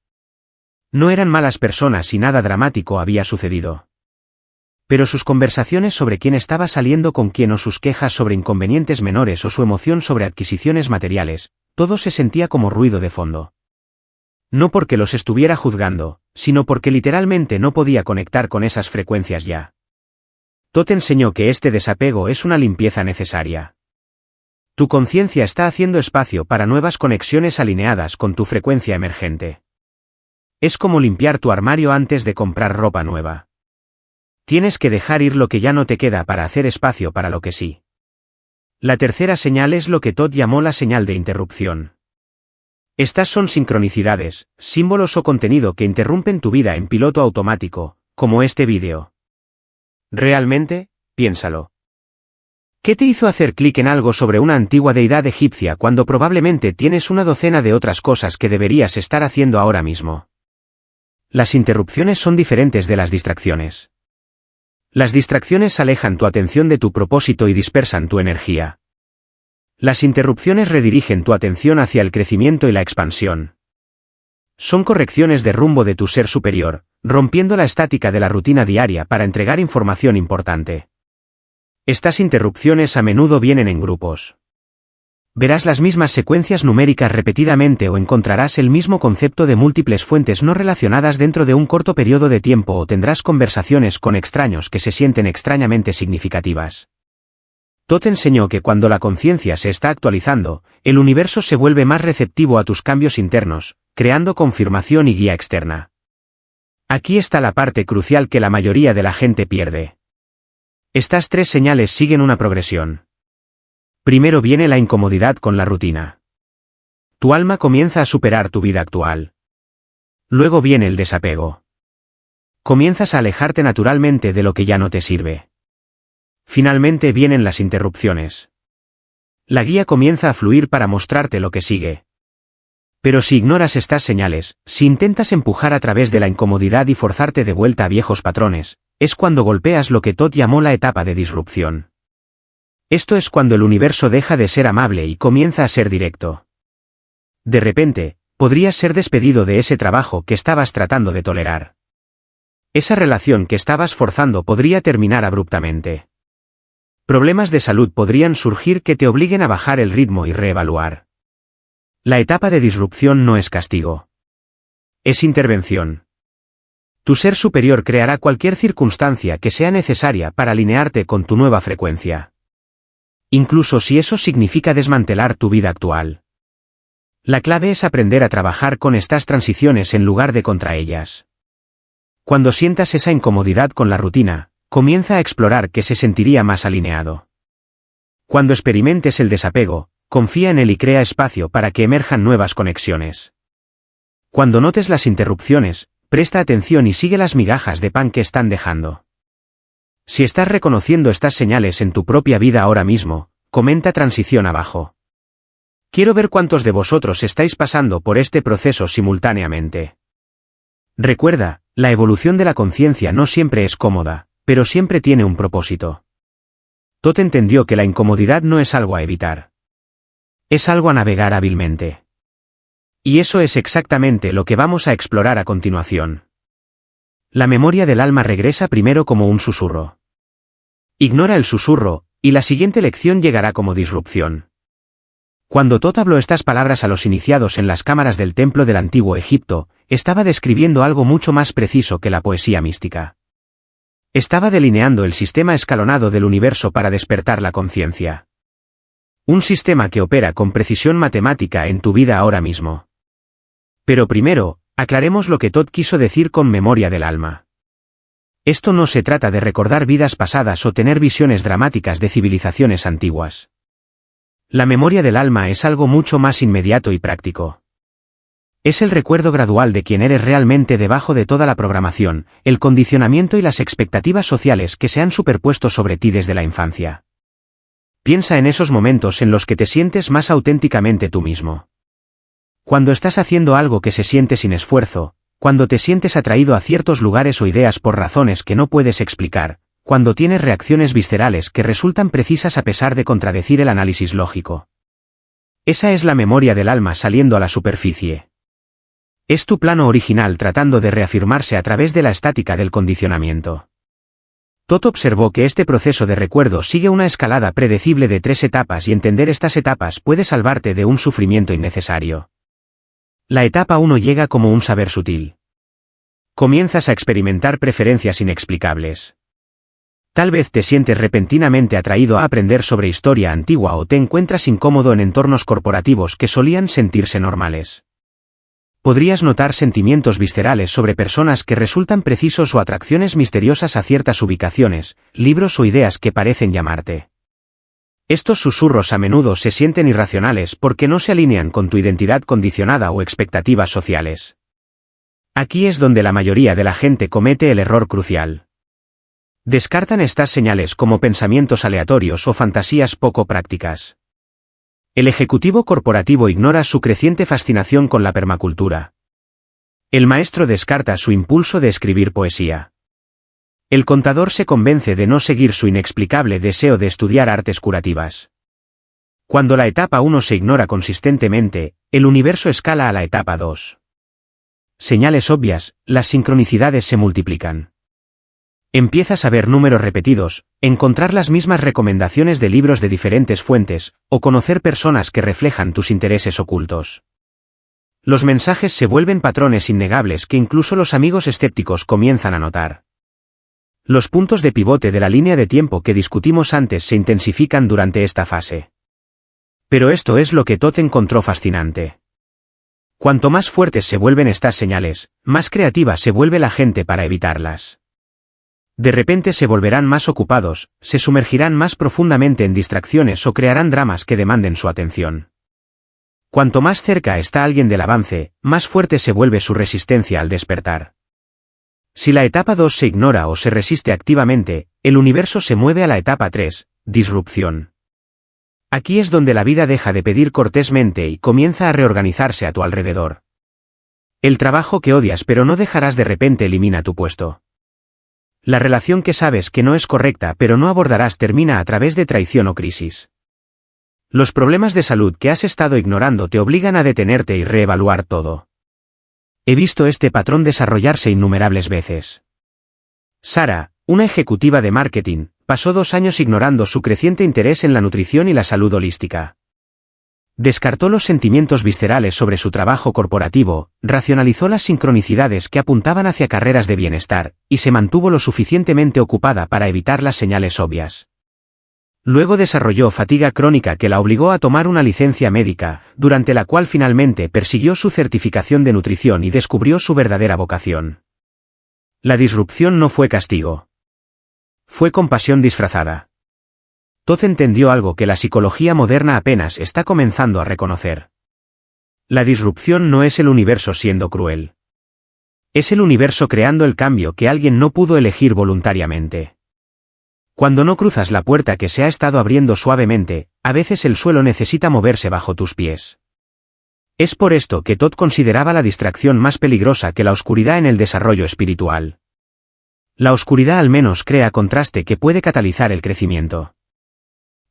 No eran malas personas y nada dramático había sucedido. Pero sus conversaciones sobre quién estaba saliendo con quién o sus quejas sobre inconvenientes menores o su emoción sobre adquisiciones materiales, todo se sentía como ruido de fondo. No porque los estuviera juzgando, sino porque literalmente no podía conectar con esas frecuencias ya. Todd enseñó que este desapego es una limpieza necesaria. Tu conciencia está haciendo espacio para nuevas conexiones alineadas con tu frecuencia emergente. Es como limpiar tu armario antes de comprar ropa nueva. Tienes que dejar ir lo que ya no te queda para hacer espacio para lo que sí. La tercera señal es lo que Todd llamó la señal de interrupción. Estas son sincronicidades, símbolos o contenido que interrumpen tu vida en piloto automático, como este vídeo. ¿Realmente? Piénsalo. ¿Qué te hizo hacer clic en algo sobre una antigua deidad egipcia cuando probablemente tienes una docena de otras cosas que deberías estar haciendo ahora mismo? Las interrupciones son diferentes de las distracciones. Las distracciones alejan tu atención de tu propósito y dispersan tu energía. Las interrupciones redirigen tu atención hacia el crecimiento y la expansión. Son correcciones de rumbo de tu ser superior, rompiendo la estática de la rutina diaria para entregar información importante. Estas interrupciones a menudo vienen en grupos. Verás las mismas secuencias numéricas repetidamente o encontrarás el mismo concepto de múltiples fuentes no relacionadas dentro de un corto periodo de tiempo o tendrás conversaciones con extraños que se sienten extrañamente significativas. Todd enseñó que cuando la conciencia se está actualizando, el universo se vuelve más receptivo a tus cambios internos, creando confirmación y guía externa. Aquí está la parte crucial que la mayoría de la gente pierde. Estas tres señales siguen una progresión. Primero viene la incomodidad con la rutina. Tu alma comienza a superar tu vida actual. Luego viene el desapego. Comienzas a alejarte naturalmente de lo que ya no te sirve. Finalmente vienen las interrupciones. La guía comienza a fluir para mostrarte lo que sigue. Pero si ignoras estas señales, si intentas empujar a través de la incomodidad y forzarte de vuelta a viejos patrones, es cuando golpeas lo que Todd llamó la etapa de disrupción. Esto es cuando el universo deja de ser amable y comienza a ser directo. De repente, podrías ser despedido de ese trabajo que estabas tratando de tolerar. Esa relación que estabas forzando podría terminar abruptamente. Problemas de salud podrían surgir que te obliguen a bajar el ritmo y reevaluar. La etapa de disrupción no es castigo. Es intervención. Tu ser superior creará cualquier circunstancia que sea necesaria para alinearte con tu nueva frecuencia. Incluso si eso significa desmantelar tu vida actual. La clave es aprender a trabajar con estas transiciones en lugar de contra ellas. Cuando sientas esa incomodidad con la rutina, comienza a explorar qué se sentiría más alineado. Cuando experimentes el desapego, confía en él y crea espacio para que emerjan nuevas conexiones. Cuando notes las interrupciones, presta atención y sigue las migajas de pan que están dejando. Si estás reconociendo estas señales en tu propia vida ahora mismo, comenta transición abajo. Quiero ver cuántos de vosotros estáis pasando por este proceso simultáneamente. Recuerda, la evolución de la conciencia no siempre es cómoda, pero siempre tiene un propósito. Todd entendió que la incomodidad no es algo a evitar. Es algo a navegar hábilmente. Y eso es exactamente lo que vamos a explorar a continuación. La memoria del alma regresa primero como un susurro. Ignora el susurro, y la siguiente lección llegará como disrupción. Cuando Todd habló estas palabras a los iniciados en las cámaras del templo del antiguo Egipto, estaba describiendo algo mucho más preciso que la poesía mística. Estaba delineando el sistema escalonado del universo para despertar la conciencia. Un sistema que opera con precisión matemática en tu vida ahora mismo. Pero primero, aclaremos lo que Todd quiso decir con memoria del alma. Esto no se trata de recordar vidas pasadas o tener visiones dramáticas de civilizaciones antiguas. La memoria del alma es algo mucho más inmediato y práctico. Es el recuerdo gradual de quién eres realmente debajo de toda la programación, el condicionamiento y las expectativas sociales que se han superpuesto sobre ti desde la infancia. Piensa en esos momentos en los que te sientes más auténticamente tú mismo. Cuando estás haciendo algo que se siente sin esfuerzo, cuando te sientes atraído a ciertos lugares o ideas por razones que no puedes explicar, cuando tienes reacciones viscerales que resultan precisas a pesar de contradecir el análisis lógico. Esa es la memoria del alma saliendo a la superficie. Es tu plano original tratando de reafirmarse a través de la estática del condicionamiento. Todd observó que este proceso de recuerdo sigue una escalada predecible de 3 etapas y entender estas etapas puede salvarte de un sufrimiento innecesario. La etapa 1 llega como un saber sutil. Comienzas a experimentar preferencias inexplicables. Tal vez te sientes repentinamente atraído a aprender sobre historia antigua o te encuentras incómodo en entornos corporativos que solían sentirse normales. Podrías notar sentimientos viscerales sobre personas que resultan precisos o atracciones misteriosas a ciertas ubicaciones, libros o ideas que parecen llamarte. Estos susurros a menudo se sienten irracionales porque no se alinean con tu identidad condicionada o expectativas sociales. Aquí es donde la mayoría de la gente comete el error crucial. Descartan estas señales como pensamientos aleatorios o fantasías poco prácticas. El ejecutivo corporativo ignora su creciente fascinación con la permacultura. El maestro descarta su impulso de escribir poesía. El contador se convence de no seguir su inexplicable deseo de estudiar artes curativas. Cuando la etapa 1 se ignora consistentemente, el universo escala a la etapa 2. Señales obvias, las sincronicidades se multiplican. Empiezas a ver números repetidos, encontrar las mismas recomendaciones de libros de diferentes fuentes, o conocer personas que reflejan tus intereses ocultos. Los mensajes se vuelven patrones innegables que incluso los amigos escépticos comienzan a notar. Los puntos de pivote de la línea de tiempo que discutimos antes se intensifican durante esta fase. Pero esto es lo que Todd encontró fascinante. Cuanto más fuertes se vuelven estas señales, más creativa se vuelve la gente para evitarlas. De repente se volverán más ocupados, se sumergirán más profundamente en distracciones o crearán dramas que demanden su atención. Cuanto más cerca está alguien del avance, más fuerte se vuelve su resistencia al despertar. Si la etapa 2 se ignora o se resiste activamente, el universo se mueve a la etapa 3, disrupción. Aquí es donde la vida deja de pedir cortésmente y comienza a reorganizarse a tu alrededor. El trabajo que odias pero no dejarás de repente elimina tu puesto. La relación que sabes que no es correcta pero no abordarás termina a través de traición o crisis. Los problemas de salud que has estado ignorando te obligan a detenerte y reevaluar todo. He visto este patrón desarrollarse innumerables veces. Sara, una ejecutiva de marketing, pasó 2 años ignorando su creciente interés en la nutrición y la salud holística. Descartó los sentimientos viscerales sobre su trabajo corporativo, racionalizó las sincronicidades que apuntaban hacia carreras de bienestar, y se mantuvo lo suficientemente ocupada para evitar las señales obvias. Luego desarrolló fatiga crónica que la obligó a tomar una licencia médica, durante la cual finalmente persiguió su certificación de nutrición y descubrió su verdadera vocación. La disrupción no fue castigo. Fue compasión disfrazada. Todd entendió algo que la psicología moderna apenas está comenzando a reconocer. La disrupción no es el universo siendo cruel. Es el universo creando el cambio que alguien no pudo elegir voluntariamente. Cuando no cruzas la puerta que se ha estado abriendo suavemente, a veces el suelo necesita moverse bajo tus pies. Es por esto que Todd consideraba la distracción más peligrosa que la oscuridad en el desarrollo espiritual. La oscuridad al menos crea contraste que puede catalizar el crecimiento.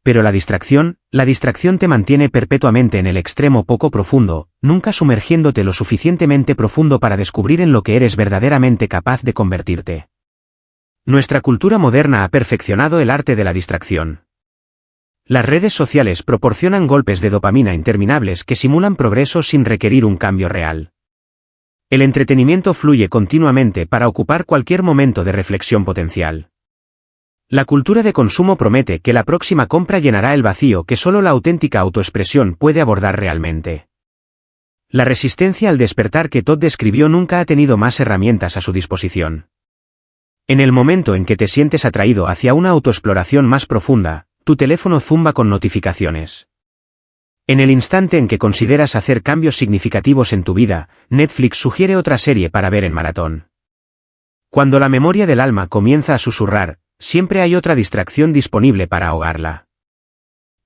Pero la distracción te mantiene perpetuamente en el extremo poco profundo, nunca sumergiéndote lo suficientemente profundo para descubrir en lo que eres verdaderamente capaz de convertirte. Nuestra cultura moderna ha perfeccionado el arte de la distracción. Las redes sociales proporcionan golpes de dopamina interminables que simulan progreso sin requerir un cambio real. El entretenimiento fluye continuamente para ocupar cualquier momento de reflexión potencial. La cultura de consumo promete que la próxima compra llenará el vacío que solo la auténtica autoexpresión puede abordar realmente. La resistencia al despertar que Todd describió nunca ha tenido más herramientas a su disposición. En el momento en que te sientes atraído hacia una autoexploración más profunda, tu teléfono zumba con notificaciones. En el instante en que consideras hacer cambios significativos en tu vida, Netflix sugiere otra serie para ver en maratón. Cuando la memoria del alma comienza a susurrar, siempre hay otra distracción disponible para ahogarla.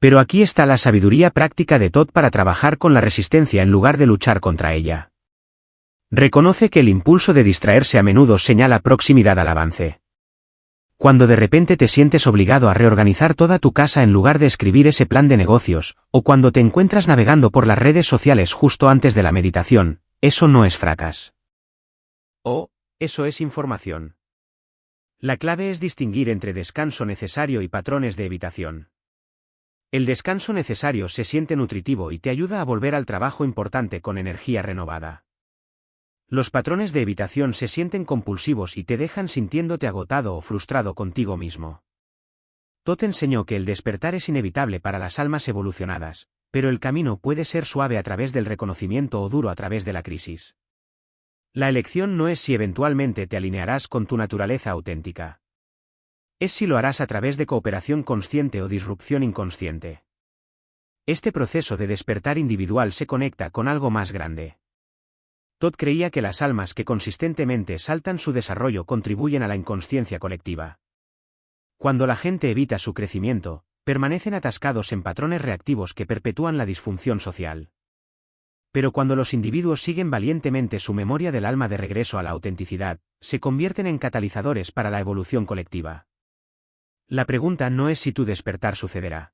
Pero aquí está la sabiduría práctica de Todd para trabajar con la resistencia en lugar de luchar contra ella. Reconoce que el impulso de distraerse a menudo señala proximidad al avance. Cuando de repente te sientes obligado a reorganizar toda tu casa en lugar de escribir ese plan de negocios, o cuando te encuentras navegando por las redes sociales justo antes de la meditación, eso no es fracaso. Eso es información. La clave es distinguir entre descanso necesario y patrones de evitación. El descanso necesario se siente nutritivo y te ayuda a volver al trabajo importante con energía renovada. Los patrones de evitación se sienten compulsivos y te dejan sintiéndote agotado o frustrado contigo mismo. Todd enseñó que el despertar es inevitable para las almas evolucionadas, pero el camino puede ser suave a través del reconocimiento o duro a través de la crisis. La elección no es si eventualmente te alinearás con tu naturaleza auténtica. Es si lo harás a través de cooperación consciente o disrupción inconsciente. Este proceso de despertar individual se conecta con algo más grande. Todd creía que las almas que consistentemente saltan su desarrollo contribuyen a la inconsciencia colectiva. Cuando la gente evita su crecimiento, permanecen atascados en patrones reactivos que perpetúan la disfunción social. Pero cuando los individuos siguen valientemente su memoria del alma de regreso a la autenticidad, se convierten en catalizadores para la evolución colectiva. La pregunta no es si tu despertar sucederá.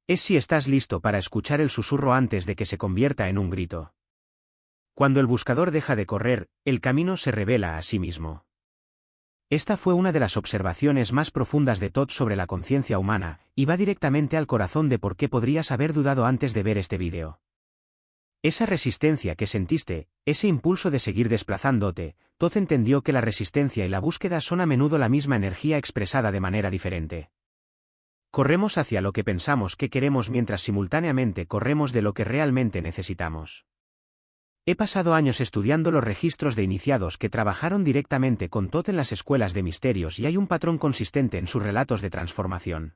Es si estás listo para escuchar el susurro antes de que se convierta en un grito. Cuando el buscador deja de correr, el camino se revela a sí mismo. Esta fue una de las observaciones más profundas de Todd sobre la conciencia humana, y va directamente al corazón de por qué podrías haber dudado antes de ver este vídeo. Esa resistencia que sentiste, ese impulso de seguir desplazándote, Todd entendió que la resistencia y la búsqueda son a menudo la misma energía expresada de manera diferente. Corremos hacia lo que pensamos que queremos mientras simultáneamente corremos de lo que realmente necesitamos. He pasado años estudiando los registros de iniciados que trabajaron directamente con Todd en las escuelas de misterios y hay un patrón consistente en sus relatos de transformación.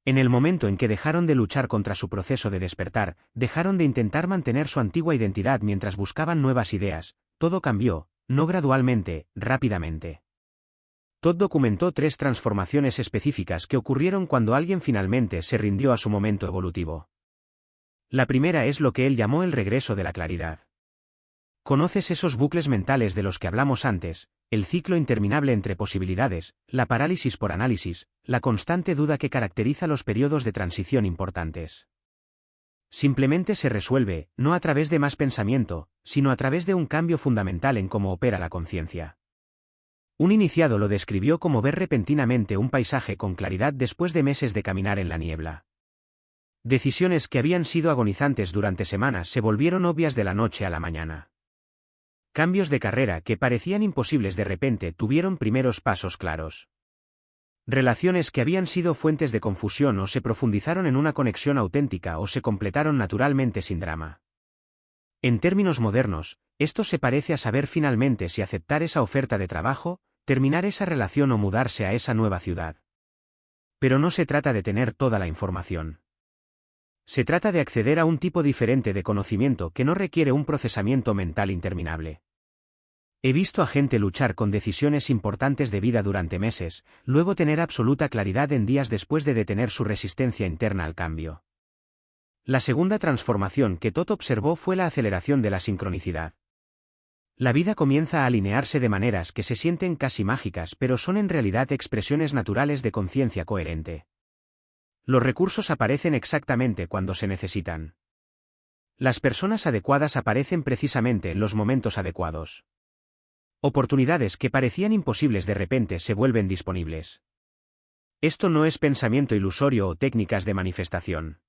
En el momento en que dejaron de luchar contra su proceso de despertar, dejaron de intentar mantener su antigua identidad mientras buscaban nuevas ideas, todo cambió, no gradualmente, rápidamente. Todd documentó 3 transformaciones específicas que ocurrieron cuando alguien finalmente se rindió a su momento evolutivo. La primera es lo que él llamó el regreso de la claridad. ¿Conoces esos bucles mentales de los que hablamos antes, el ciclo interminable entre posibilidades, la parálisis por análisis, la constante duda que caracteriza los periodos de transición importantes? Simplemente se resuelve, no a través de más pensamiento, sino a través de un cambio fundamental en cómo opera la conciencia. Un iniciado lo describió como ver repentinamente un paisaje con claridad después de meses de caminar en la niebla. Decisiones que habían sido agonizantes durante semanas se volvieron obvias de la noche a la mañana. Cambios de carrera que parecían imposibles de repente tuvieron primeros pasos claros. Relaciones que habían sido fuentes de confusión o se profundizaron en una conexión auténtica o se completaron naturalmente sin drama. En términos modernos, esto se parece a saber finalmente si aceptar esa oferta de trabajo, terminar esa relación o mudarse a esa nueva ciudad. Pero no se trata de tener toda la información. Se trata de acceder a un tipo diferente de conocimiento que no requiere un procesamiento mental interminable. He visto a gente luchar con decisiones importantes de vida durante meses, luego tener absoluta claridad en días después de detener su resistencia interna al cambio. La segunda transformación que Todd observó fue la aceleración de la sincronicidad. La vida comienza a alinearse de maneras que se sienten casi mágicas, pero son en realidad expresiones naturales de conciencia coherente. Los recursos aparecen exactamente cuando se necesitan. Las personas adecuadas aparecen precisamente en los momentos adecuados. Oportunidades que parecían imposibles de repente se vuelven disponibles. Esto no es pensamiento ilusorio o técnicas de manifestación.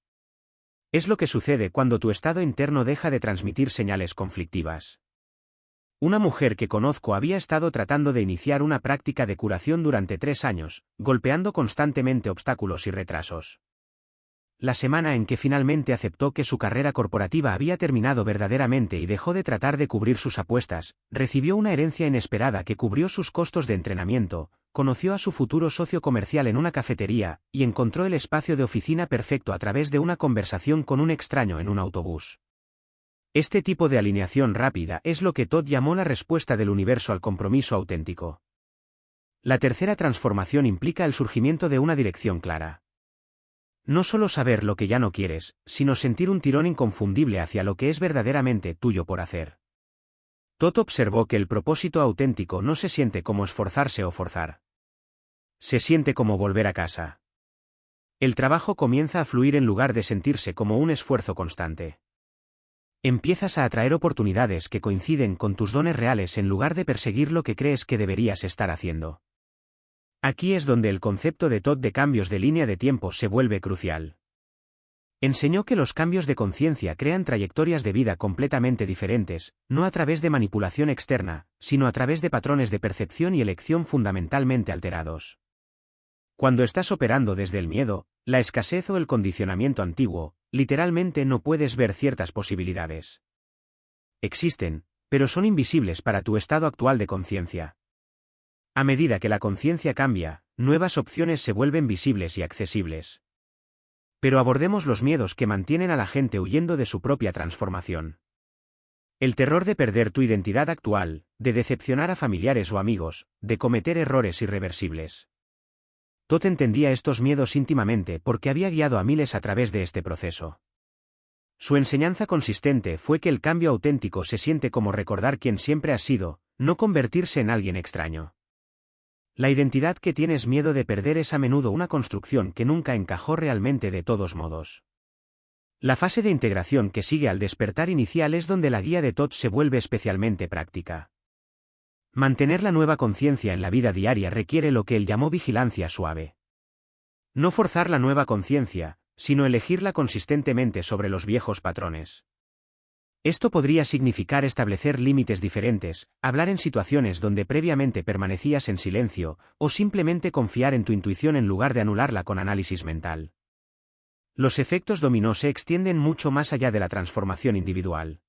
Es lo que sucede cuando tu estado interno deja de transmitir señales conflictivas. Una mujer que conozco había estado tratando de iniciar una práctica de curación durante 3 años, golpeando constantemente obstáculos y retrasos. La semana en que finalmente aceptó que su carrera corporativa había terminado verdaderamente y dejó de tratar de cubrir sus apuestas, recibió una herencia inesperada que cubrió sus costos de entrenamiento, conoció a su futuro socio comercial en una cafetería, y encontró el espacio de oficina perfecto a través de una conversación con un extraño en un autobús. Este tipo de alineación rápida es lo que Todd llamó la respuesta del universo al compromiso auténtico. La tercera transformación implica el surgimiento de una dirección clara. No solo saber lo que ya no quieres, sino sentir un tirón inconfundible hacia lo que es verdaderamente tuyo por hacer. Todd observó que el propósito auténtico no se siente como esforzarse o forzar. Se siente como volver a casa. El trabajo comienza a fluir en lugar de sentirse como un esfuerzo constante. Empiezas a atraer oportunidades que coinciden con tus dones reales en lugar de perseguir lo que crees que deberías estar haciendo. Aquí es donde el concepto de Todd de cambios de línea de tiempo se vuelve crucial. Enseñó que los cambios de conciencia crean trayectorias de vida completamente diferentes, no a través de manipulación externa, sino a través de patrones de percepción y elección fundamentalmente alterados. Cuando estás operando desde el miedo, la escasez o el condicionamiento antiguo, literalmente no puedes ver ciertas posibilidades. Existen, pero son invisibles para tu estado actual de conciencia. A medida que la conciencia cambia, nuevas opciones se vuelven visibles y accesibles. Pero abordemos los miedos que mantienen a la gente huyendo de su propia transformación. El terror de perder tu identidad actual, de decepcionar a familiares o amigos, de cometer errores irreversibles. Todd entendía estos miedos íntimamente porque había guiado a miles a través de este proceso. Su enseñanza consistente fue que el cambio auténtico se siente como recordar quién siempre has sido, no convertirse en alguien extraño. La identidad que tienes miedo de perder es a menudo una construcción que nunca encajó realmente de todos modos. La fase de integración que sigue al despertar inicial es donde la guía de Todd se vuelve especialmente práctica. Mantener la nueva conciencia en la vida diaria requiere lo que él llamó vigilancia suave. No forzar la nueva conciencia, sino elegirla consistentemente sobre los viejos patrones. Esto podría significar establecer límites diferentes, hablar en situaciones donde previamente permanecías en silencio, o simplemente confiar en tu intuición en lugar de anularla con análisis mental. Los efectos dominó se extienden mucho más allá de la transformación individual.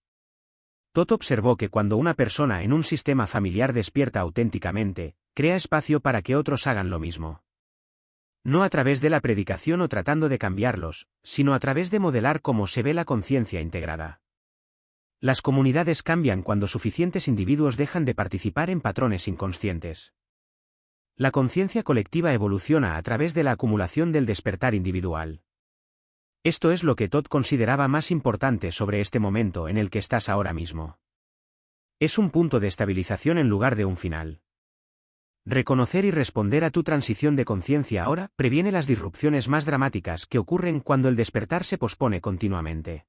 Todd observó que cuando una persona en un sistema familiar despierta auténticamente, crea espacio para que otros hagan lo mismo. No a través de la predicación o tratando de cambiarlos, sino a través de modelar cómo se ve la conciencia integrada. Las comunidades cambian cuando suficientes individuos dejan de participar en patrones inconscientes. La conciencia colectiva evoluciona a través de la acumulación del despertar individual. Esto es lo que Todd consideraba más importante sobre este momento en el que estás ahora mismo. Es un punto de estabilización en lugar de un final. Reconocer y responder a tu transición de conciencia ahora previene las disrupciones más dramáticas que ocurren cuando el despertar se pospone continuamente.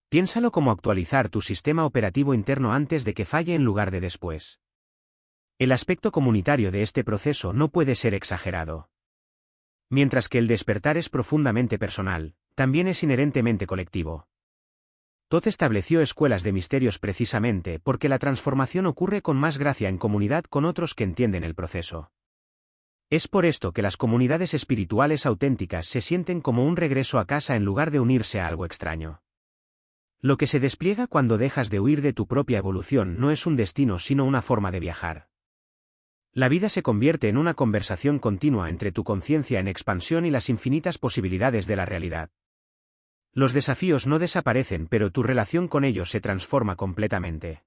Piénsalo como actualizar tu sistema operativo interno antes de que falle en lugar de después. El aspecto comunitario de este proceso no puede ser exagerado. Mientras que el despertar es profundamente personal, también es inherentemente colectivo. Todd estableció escuelas de misterios precisamente porque la transformación ocurre con más gracia en comunidad con otros que entienden el proceso. Es por esto que las comunidades espirituales auténticas se sienten como un regreso a casa en lugar de unirse a algo extraño. Lo que se despliega cuando dejas de huir de tu propia evolución no es un destino sino una forma de viajar. La vida se convierte en una conversación continua entre tu conciencia en expansión y las infinitas posibilidades de la realidad. Los desafíos no desaparecen, pero tu relación con ellos se transforma completamente.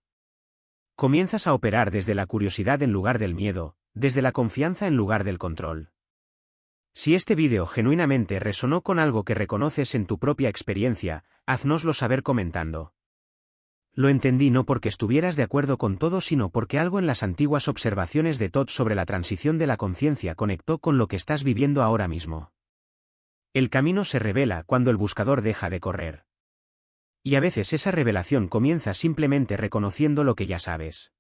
Comienzas a operar desde la curiosidad en lugar del miedo, desde la confianza en lugar del control. Si este vídeo genuinamente resonó con algo que reconoces en tu propia experiencia, haznoslo saber comentando. Lo entendí no porque estuvieras de acuerdo con todo, sino porque algo en las antiguas observaciones de Todd sobre la transición de la conciencia conectó con lo que estás viviendo ahora mismo. El camino se revela cuando el buscador deja de correr. Y a veces esa revelación comienza simplemente reconociendo lo que ya sabes.